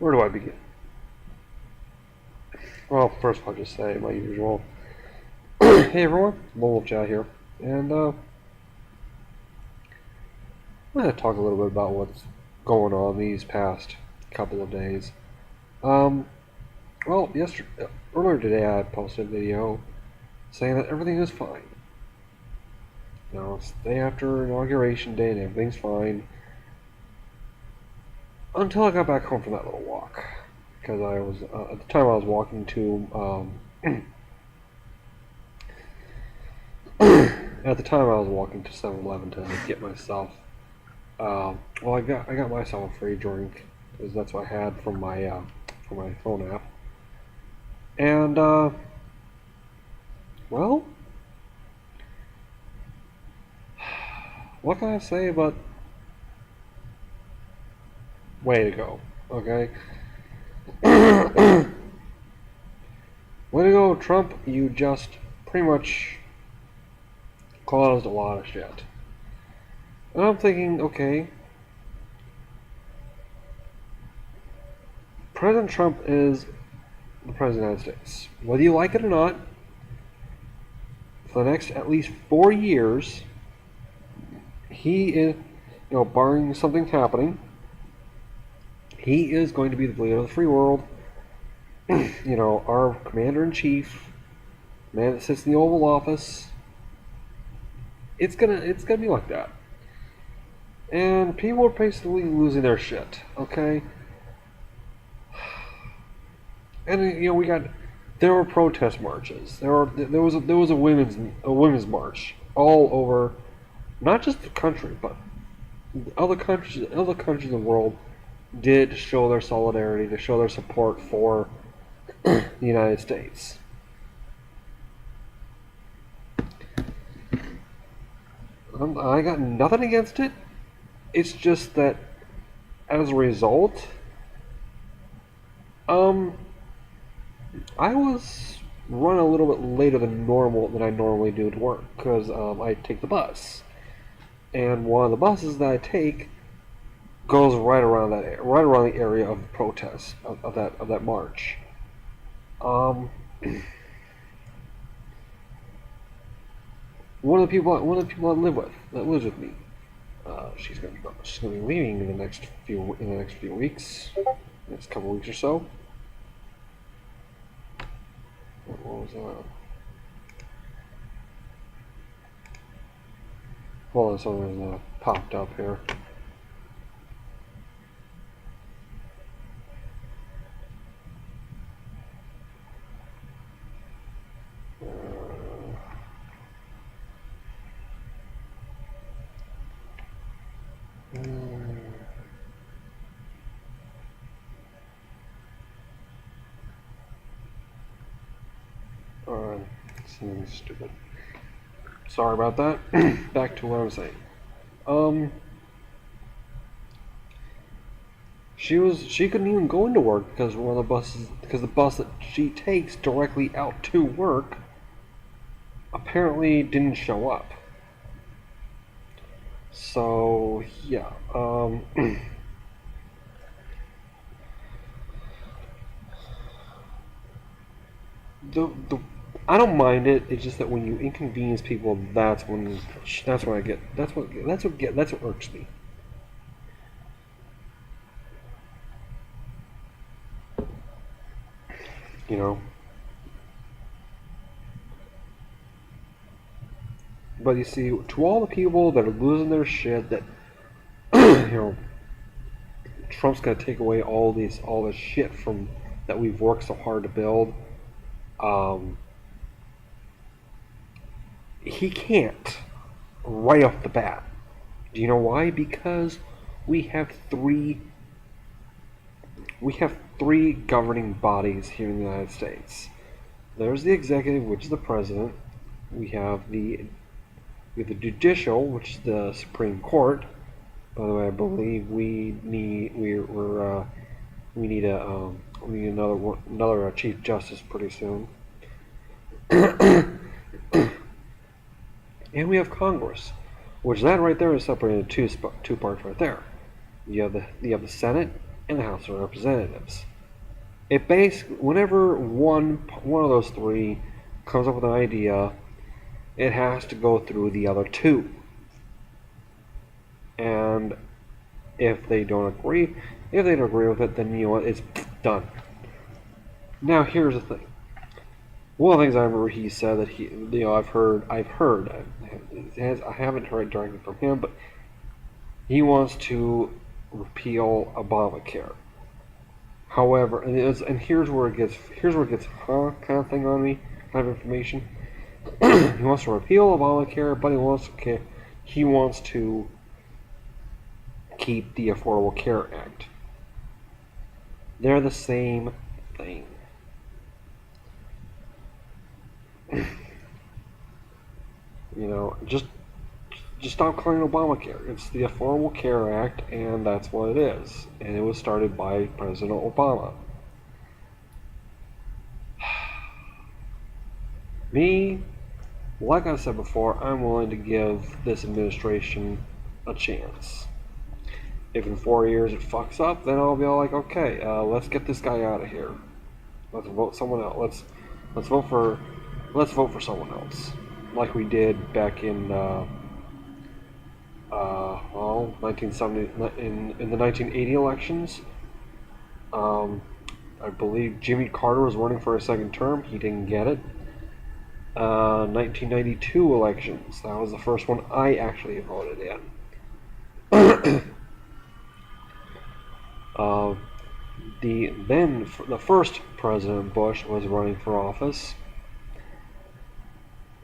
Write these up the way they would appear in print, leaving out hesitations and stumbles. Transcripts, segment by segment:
Where do I begin? Well, first I'll just say my usual. Hey everyone, Wolf Chat here, and I'm going to talk a little bit about what's going on these past couple of days. Um, well, earlier today I posted a video saying that everything is fine. You know, it's the day after Inauguration Day and everything's fine. Until I got back home from that little walk. Because I was, at the time I was walking to, at the time I was walking to 7-Eleven to get myself, well I got myself a free drink, because that's what I had from my phone app. And, well, what can I say but, way to go, okay? Way to go, Trump, you just pretty much caused a lot of shit. And I'm thinking, okay, President Trump is the President of the United States. Whether you like it or not, for the next at least 4 years, he is, barring something happening, he is going to be the leader of the free world. Our commander-in-chief, man that sits in the Oval Office. It's gonna be like that. And people are basically losing their shit, okay? And there were protest marches. There was a women's march all over, not just the country, but other countries in the world did show their solidarity, to show their support for the United States. I got nothing against it. It's just that, as a result, I was run a little bit later than I normally do to work, because I take the bus, and one of the buses that I take goes right around the area of the protest of that march. One of the people I lives with me, she's gonna be leaving in the next few weeks, next couple weeks or so. What was that? Hold on, something popped up here. Alright, something stupid. Sorry about that. Back to what I was saying. She couldn't even go into work because the bus that she takes directly out to work apparently didn't show up. So yeah, the I don't mind it. It's just that when you inconvenience people, that's what irks me. You know. But you see, to all the people that are losing their shit, that Trump's gonna take away all this shit from that we've worked so hard to build. He can't right off the bat. Do you know why? Because we have three governing bodies here in the United States. There's the executive, which is the president. We have the judicial, which is the Supreme Court. By the way, I believe we need another Chief Justice pretty soon. And we have Congress, which that right there is separated into two parts right there. You have the Senate and the House of Representatives. It basically, whenever one of those three comes up with an idea, it has to go through the other two. And if they don't agree with it, then you know what, it's done. Now here's the thing. One of the things I remember he said that I've heard, I haven't heard it directly from him, but he wants to repeal Obamacare. However, and here's where it gets kind of thing on me, kind of information. He wants to repeal Obamacare, but he wants to keep the Affordable Care Act. They're the same thing. Just stop calling it Obamacare. It's the Affordable Care Act, and that's what it is. And it was started by President Obama. Me, like I said before, I'm willing to give this administration a chance. If in 4 years it fucks up, then I'll be all like, okay, let's get this guy out of here. Let's vote someone else. Let's vote for someone else, like we did back in 1970 in the 1980 elections. I believe Jimmy Carter was running for a second term. He didn't get it. 1992 elections. That was the first one I actually voted in. The first President Bush was running for office.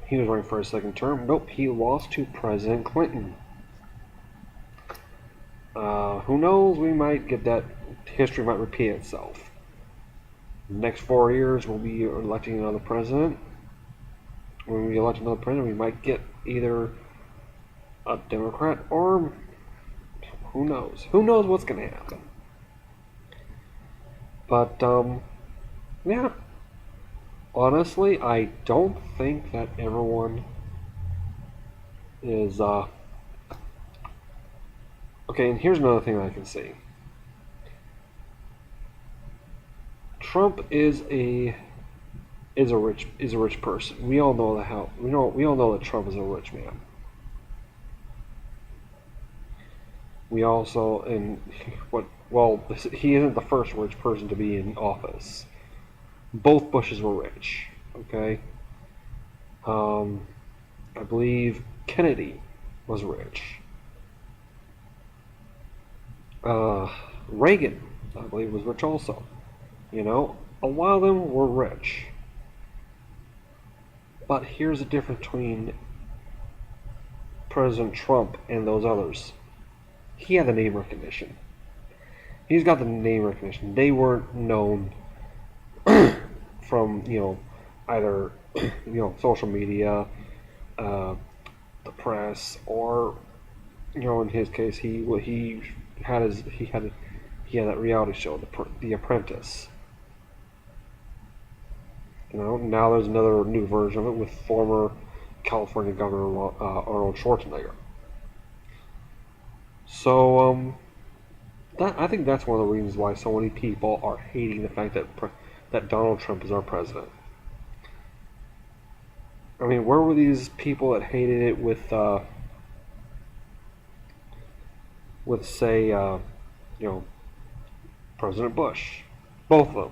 He was running for a second term. Nope, he lost to President Clinton. Who knows? We might get that. History might repeat itself. The next 4 years, we'll be electing another president. When we elect another president, we might get either a Democrat or who knows? Who knows what's going to happen? But, yeah. Honestly, I don't think that everyone is, okay, and here's another thing I can see. Trump is a rich person. We all know we all know that Trump is a rich man. We also, he isn't the first rich person to be in office. Both Bushes were rich, okay? I believe Kennedy was rich. Reagan, I believe, was rich also. A lot of them were rich. But here's the difference between President Trump and those others. He had the name recognition. He's got the name recognition. They weren't known from, either, social media, the press, or, in his case, he had that reality show, The Apprentice. Now there's another new version of it with former California Governor Arnold Schwarzenegger. So, I think that's one of the reasons why so many people are hating the fact that Donald Trump is our president. I mean, where were these people that hated it with say, President Bush, both of them,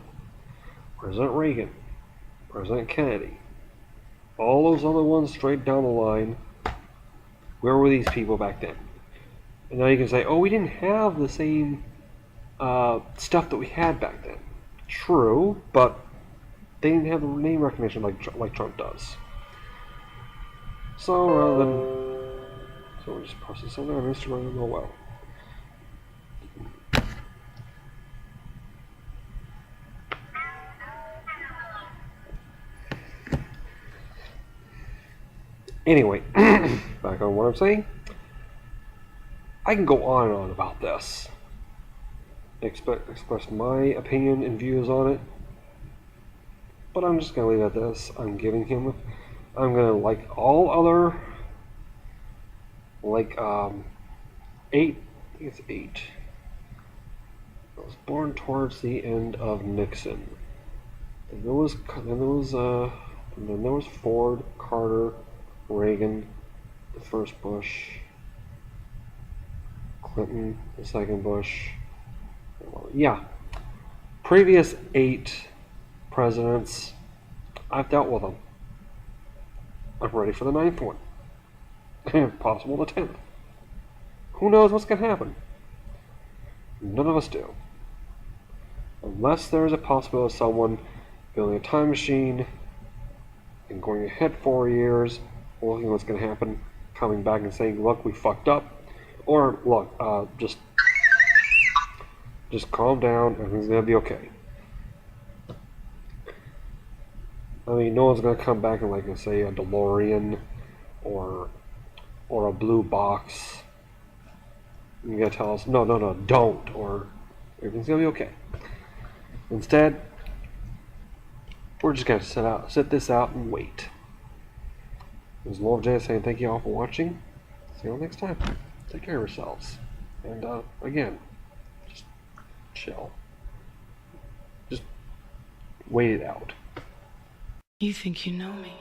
President Reagan, President Kennedy, all those other ones straight down the line? Where were these people back then? And now you can say, oh, we didn't have the same stuff that we had back then. True, but they didn't have the name recognition like Trump does. So rather than, we'll just post something on Instagram and go well. Anyway, back on what I'm saying. I can go on and on about this. Express my opinion and views on it. But I'm just going to leave it at this. I'm going to, like all other, I think it's 8. was born towards the end of Nixon. And there was Ford, Carter, Reagan, the first Bush, Clinton, the second Bush. Yeah, previous 8 presidents, I've dealt with them. I'm ready for the 9th one, if possible the 10th. Who knows what's going to happen? None of us do. Unless there is a possibility of someone building a time machine and going ahead 4 years, looking at what's going to happen, coming back and saying, look, we fucked up, or look, just calm down, everything's going to be okay. I mean, no one's going to come back and, like, say, a DeLorean or a blue box. You're going to tell us, no, don't, or everything's going to be okay. Instead, we're just going to sit this out and wait. This is Lord J saying thank you all for watching. See you all next time. Take care of yourselves. And, again, just chill. Just wait it out. You think you know me.